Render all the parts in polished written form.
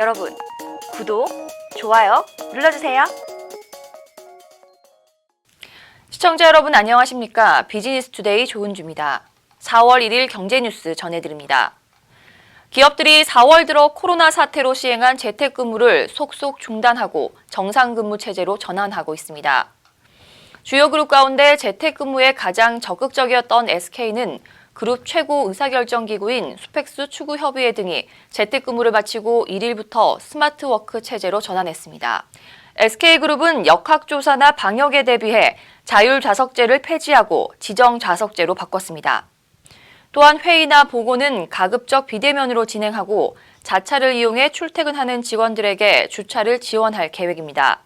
여러분, 구독, 좋아요 눌러주세요. 시청자 여러분 안녕하십니까? 비즈니스투데이 조은주입니다. 4월 1일 경제뉴스 전해드립니다. 기업들이 4월 들어 코로나 사태로 시행한 재택근무를 속속 중단하고 정상근무 체제로 전환하고 있습니다. 주요 그룹 가운데 재택근무에 가장 적극적이었던 SK는 그룹 최고 의사결정기구인 수펙스 추구협의회 등이 재택근무를 마치고 1일부터 스마트워크 체제로 전환했습니다. SK그룹은 역학조사나 방역에 대비해 자율좌석제를 폐지하고 지정좌석제로 바꿨습니다. 또한 회의나 보고는 가급적 비대면으로 진행하고 자차를 이용해 출퇴근하는 직원들에게 주차를 지원할 계획입니다.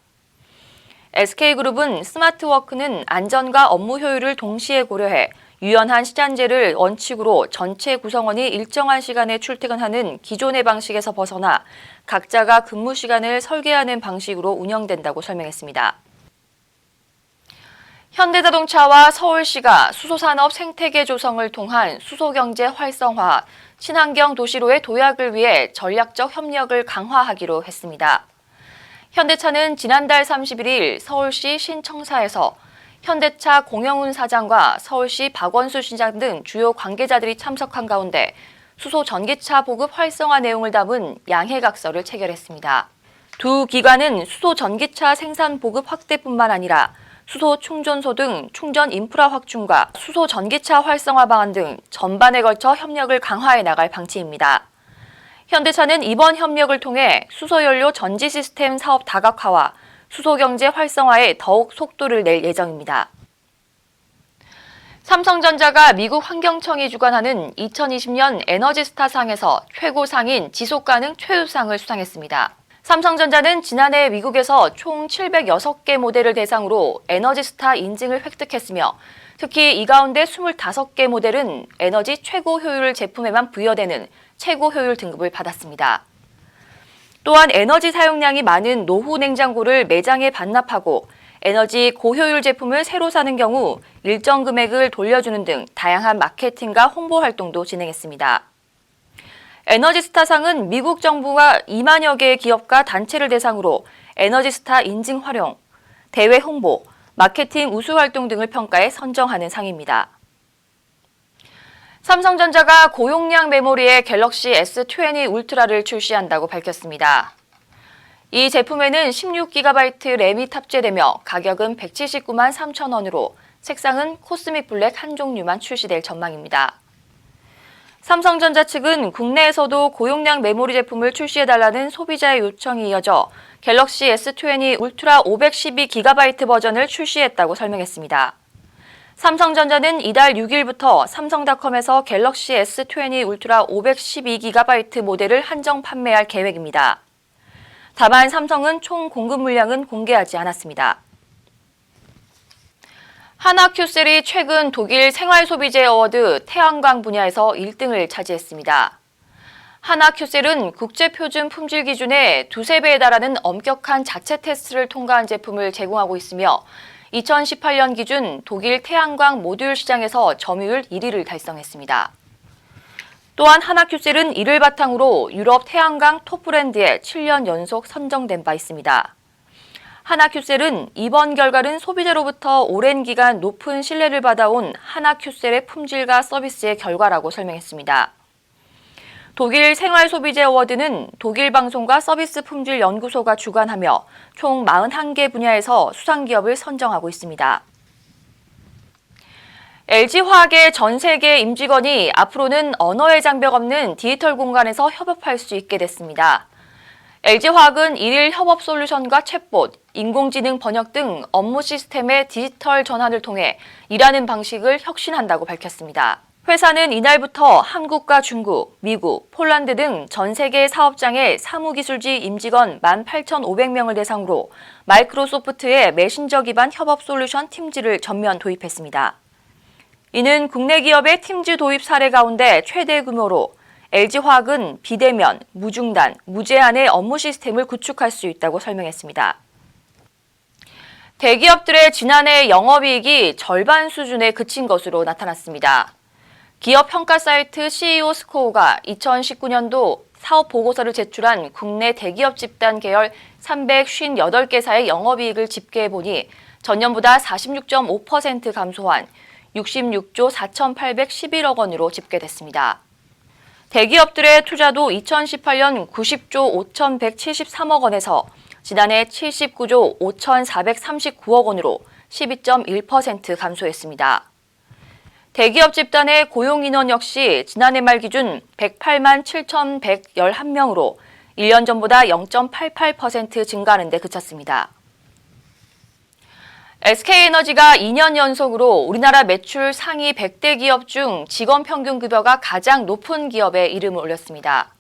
SK그룹은 스마트워크는 안전과 업무 효율을 동시에 고려해 유연한 시간제를 원칙으로 전체 구성원이 일정한 시간에 출퇴근하는 기존의 방식에서 벗어나 각자가 근무 시간을 설계하는 방식으로 운영된다고 설명했습니다. 현대자동차와 서울시가 수소산업 생태계 조성을 통한 수소경제 활성화, 친환경 도시로의 도약을 위해 전략적 협력을 강화하기로 했습니다. 현대차는 지난달 31일 서울시 신청사에서 현대차 공영훈 사장과 서울시 박원수 시장 등 주요 관계자들이 참석한 가운데 수소 전기차 보급 활성화 내용을 담은 양해각서를 체결했습니다. 두 기관은 수소 전기차 생산 보급 확대뿐만 아니라 수소 충전소 등 충전 인프라 확충과 수소 전기차 활성화 방안 등 전반에 걸쳐 협력을 강화해 나갈 방침입니다. 현대차는 이번 협력을 통해 수소연료 전지 시스템 사업 다각화와 수소경제 활성화에 더욱 속도를 낼 예정입니다. 삼성전자가 미국 환경청이 주관하는 2020년 에너지스타상에서 최고상인 지속가능 최우상을 수상했습니다. 삼성전자는 지난해 미국에서 총 706개 모델을 대상으로 에너지스타 인증을 획득했으며 특히 이 가운데 25개 모델은 에너지 최고 효율 제품에만 부여되는 최고 효율 등급을 받았습니다. 또한 에너지 사용량이 많은 노후 냉장고를 매장에 반납하고 에너지 고효율 제품을 새로 사는 경우 일정 금액을 돌려주는 등 다양한 마케팅과 홍보 활동도 진행했습니다. 에너지스타상은 미국 정부가 2만여 개의 기업과 단체를 대상으로 에너지스타 인증 활용, 대외 홍보, 마케팅 우수 활동 등을 평가해 선정하는 상입니다. 삼성전자가 고용량 메모리의 갤럭시 S20 울트라를 출시한다고 밝혔습니다. 이 제품에는 16GB 램이 탑재되며 가격은 179만 3천 원으로 색상은 코스믹 블랙 한 종류만 출시될 전망입니다. 삼성전자 측은 국내에서도 고용량 메모리 제품을 출시해달라는 소비자의 요청이 이어져 갤럭시 S20 울트라 512GB 버전을 출시했다고 설명했습니다. 삼성전자는 이달 6일부터 삼성닷컴에서 갤럭시 S20 울트라 512GB 모델을 한정 판매할 계획입니다. 다만 삼성은 총 공급 물량은 공개하지 않았습니다. 하나큐셀이 최근 독일 생활소비재 어워드 태양광 분야에서 1등을 차지했습니다. 하나큐셀은 국제표준 품질 기준의 두세 배에 달하는 엄격한 자체 테스트를 통과한 제품을 제공하고 있으며 2018년 기준 독일 태양광 모듈 시장에서 점유율 1위를 달성했습니다. 또한 하나큐셀은 이를 바탕으로 유럽 태양광 톱 브랜드에 7년 연속 선정된 바 있습니다. 하나큐셀은 이번 결과는 소비자로부터 오랜 기간 높은 신뢰를 받아온 하나큐셀의 품질과 서비스의 결과라고 설명했습니다. 독일 생활소비재 어워드는 독일 방송과 서비스 품질 연구소가 주관하며 총 41개 분야에서 수상기업을 선정하고 있습니다. LG화학의 전 세계 임직원이 앞으로는 언어의 장벽 없는 디지털 공간에서 협업할 수 있게 됐습니다. LG화학은 1일 협업 솔루션과 챗봇, 인공지능 번역 등 업무 시스템의 디지털 전환을 통해 일하는 방식을 혁신한다고 밝혔습니다. 회사는 이날부터 한국과 중국, 미국, 폴란드 등 전 세계 사업장의 사무기술직 임직원 18,500명을 대상으로 마이크로소프트의 메신저 기반 협업 솔루션 팀즈를 전면 도입했습니다. 이는 국내 기업의 팀즈 도입 사례 가운데 최대 규모로 LG화학은 비대면, 무중단, 무제한의 업무 시스템을 구축할 수 있다고 설명했습니다. 대기업들의 지난해 영업이익이 절반 수준에 그친 것으로 나타났습니다. 기업 평가 사이트 CEO 스코어가 2019년도 사업 보고서를 제출한 국내 대기업 집단 계열 358개사의 영업이익을 집계해보니 전년보다 46.5% 감소한 66조 4,811억 원으로 집계됐습니다. 대기업들의 투자도 2018년 90조 5,173억 원에서 지난해 79조 5,439억 원으로 12.1% 감소했습니다. 대기업 집단의 고용인원 역시 지난해 말 기준 108만 7,111명으로 1년 전보다 0.88% 증가하는 데 그쳤습니다. SK에너지가 2년 연속으로 우리나라 매출 상위 100대 기업 중 직원 평균 급여가 가장 높은 기업에 이름을 올렸습니다.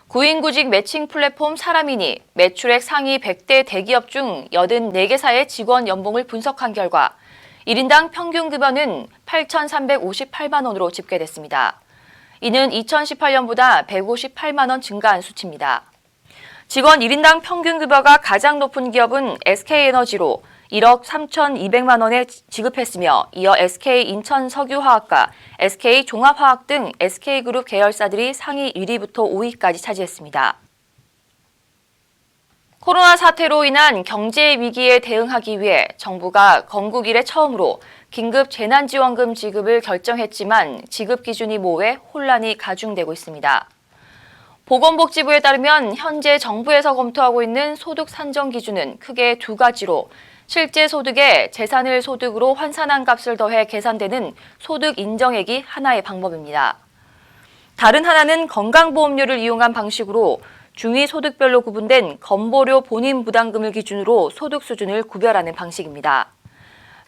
구인구직 매칭 플랫폼 사람인이 매출액 상위 100대 대기업 중 84개사의 직원 연봉을 분석한 결과 1인당 평균 급여는 8,358만 원으로 집계됐습니다. 이는 2018년보다 158만 원 증가한 수치입니다. 직원 1인당 평균 급여가 가장 높은 기업은 SK에너지로 1억 3,200만 원에 지급했으며 이어 SK인천석유화학과 SK종합화학 등 SK그룹 계열사들이 상위 1위부터 5위까지 차지했습니다. 코로나 사태로 인한 경제 위기에 대응하기 위해 정부가 건국 이래 처음으로 긴급 재난지원금 지급을 결정했지만 지급 기준이 모호해 혼란이 가중되고 있습니다. 보건복지부에 따르면 현재 정부에서 검토하고 있는 소득 산정 기준은 크게 두 가지로 실제 소득에 재산을 소득으로 환산한 값을 더해 계산되는 소득 인정액이 하나의 방법입니다. 다른 하나는 건강보험료를 이용한 방식으로 중위소득별로 구분된 건보료 본인 부담금을 기준으로 소득 수준을 구별하는 방식입니다.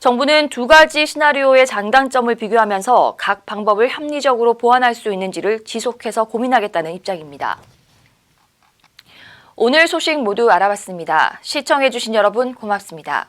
정부는 두 가지 시나리오의 장단점을 비교하면서 각 방법을 합리적으로 보완할 수 있는지를 지속해서 고민하겠다는 입장입니다. 오늘 소식 모두 알아봤습니다. 시청해주신 여러분 고맙습니다.